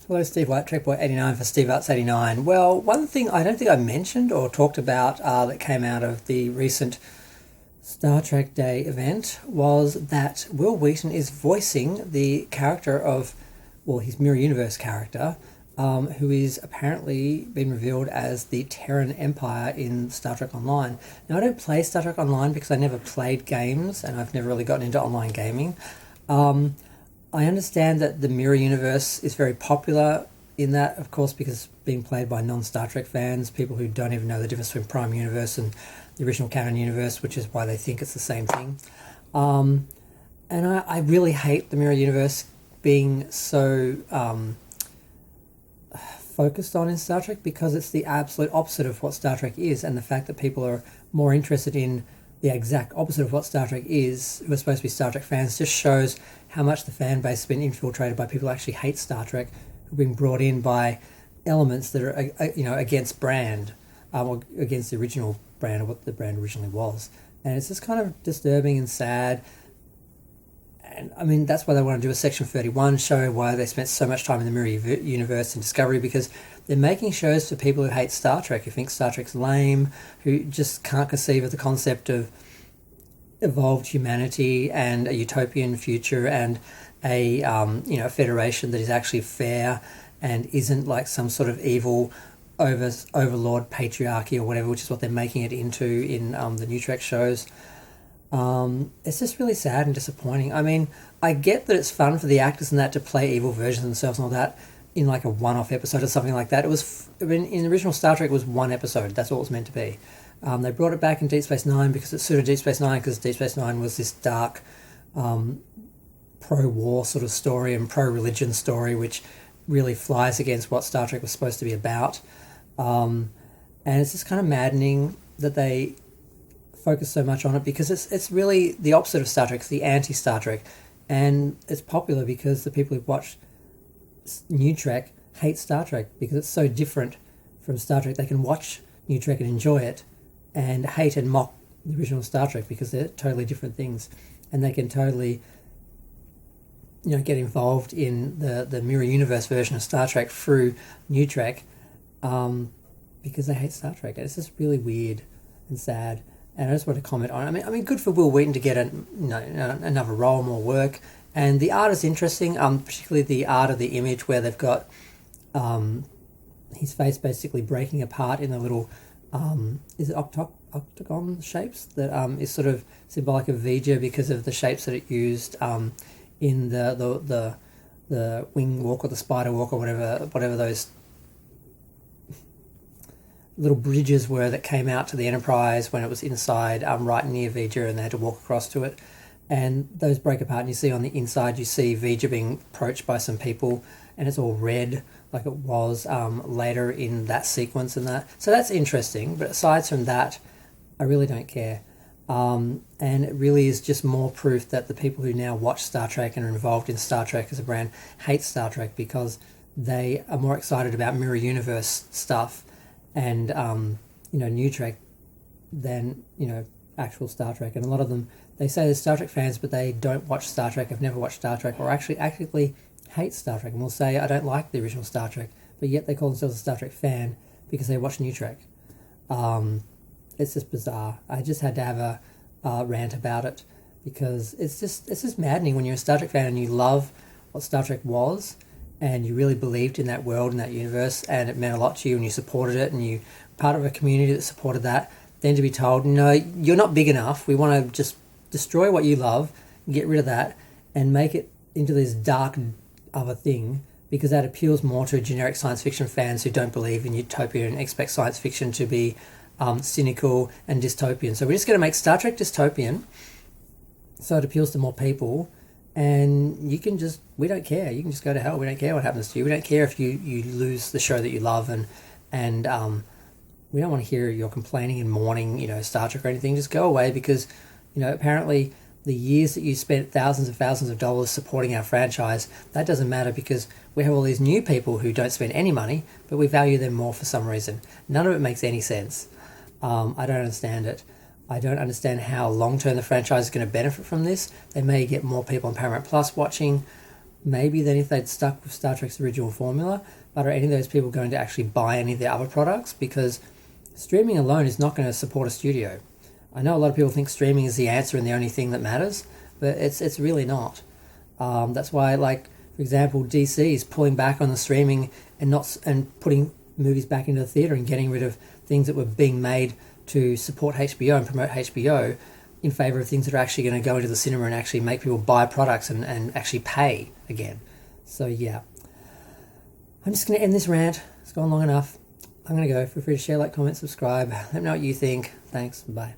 Hello, Steve White, TrekBoy89 for Steve Arts89. Well, one thing I don't think I mentioned or talked about that came out of the recent Star Trek Day event was that Will Wheaton is voicing the character of, well, his Mirror Universe character, who is apparently been revealed as the Terran Empire in Star Trek Online. Now, I don't play Star Trek Online because I never played games and I've never really gotten into online gaming. I understand that the Mirror Universe is very popular in that, of course, because it's being played by non-Star Trek fans, people who don't even know the difference between Prime Universe and the original canon universe, which is why they think it's the same thing. And I really hate the Mirror Universe being so focused on in Star Trek, because it's the absolute opposite of what Star Trek is, and the fact that people are more interested in the exact opposite of what Star Trek is, who are supposed to be Star Trek fans, just shows how much the fan base has been infiltrated by people who actually hate Star Trek, who've been brought in by elements that are, against brand, or against the original brand, or what the brand originally was. And it's just kind of disturbing and sad. And I mean, that's why they want to do a Section 31 show, why they spent so much time in the Mirror Universe and Discovery, because they're making shows for people who hate Star Trek, who think Star Trek's lame, who just can't conceive of the concept of evolved humanity and a utopian future and a federation that is actually fair and isn't like some sort of evil overlord patriarchy or whatever, which is what they're making it into in the new Trek shows. It's just really sad and disappointing. I mean, I get that it's fun for the actors and that to play evil versions of themselves and all that in like a one-off episode or something like that. It was in the original Star Trek, it was one episode. That's all it was meant to be. They brought it back in Deep Space Nine because it suited Deep Space Nine, because Deep Space Nine was this dark pro-war sort of story and pro-religion story, which really flies against what Star Trek was supposed to be about. And it's just kind of maddening that they focus so much on it, because it's really the opposite of Star Trek. It's the anti-Star Trek, and it's popular because the people who watch New Trek hate Star Trek because it's so different from Star Trek. They can watch New Trek and enjoy it, and hate and mock the original Star Trek because they're totally different things, and they can totally get involved in the Mirror Universe version of Star Trek through New Trek because they hate Star Trek. And it's just really weird and sad. And I just want to comment on it. I mean, good for Will Wheaton to get another role, more work. And the art is interesting, particularly the art of the image where they've got his face basically breaking apart in the little, is it octagon shapes? That is sort of symbolic of Vija because of the shapes that it used in the wing walk or the spider walk or whatever those little bridges were that came out to the Enterprise when it was inside, right near Vija, and they had to walk across to it. And those break apart, and you see on the inside, you see Vija being approached by some people, and it's all red, like it was later in that sequence and that. So that's interesting, but aside from that, I really don't care. And it really is just more proof that the people who now watch Star Trek and are involved in Star Trek as a brand hate Star Trek because they are more excited about Mirror Universe stuff and New Trek than actual Star Trek. And a lot of them, they say they're Star Trek fans, but they don't watch Star Trek, have never watched Star Trek, or actually actively hate Star Trek, and will say I don't like the original Star Trek, but yet they call themselves a Star Trek fan because they watch New Trek. It's just bizarre. I just had to have a rant about it, because it's just maddening when you're a Star Trek fan and you love what Star Trek was, and you really believed in that world and that universe, and it meant a lot to you, and you supported it, and you part of a community that supported that, then to be told, no, you're not big enough, we want to just destroy what you love, get rid of that, and make it into this dark other thing, because that appeals more to generic science fiction fans who don't believe in utopia and expect science fiction to be cynical and dystopian. So we're just going to make Star Trek dystopian so it appeals to more people, and we don't care. You can just go to hell. We don't care what happens to you. We don't care if you lose the show that you love, and we don't want to hear you're complaining and mourning, Star Trek or anything. Just go away, because, apparently the years that you spent thousands and thousands of dollars supporting our franchise, that doesn't matter, because we have all these new people who don't spend any money, but we value them more for some reason. None of it makes any sense. I don't understand it. I don't understand how long-term the franchise is going to benefit from this. They may get more people on Paramount Plus watching, maybe than if they'd stuck with Star Trek's original formula. But are any of those people going to actually buy any of the other products? Because streaming alone is not going to support a studio. I know a lot of people think streaming is the answer and the only thing that matters, but it's really not. That's why, like, for example, DC is pulling back on the streaming and putting movies back into the theatre and getting rid of things that were being made to support HBO and promote HBO in favour of things that are actually going to go into the cinema and actually make people buy products and actually pay again. So yeah, I'm just going to end this rant. It's gone long enough. I'm going to go. Feel free to share, like, comment, subscribe. Let me know what you think. Thanks. Bye.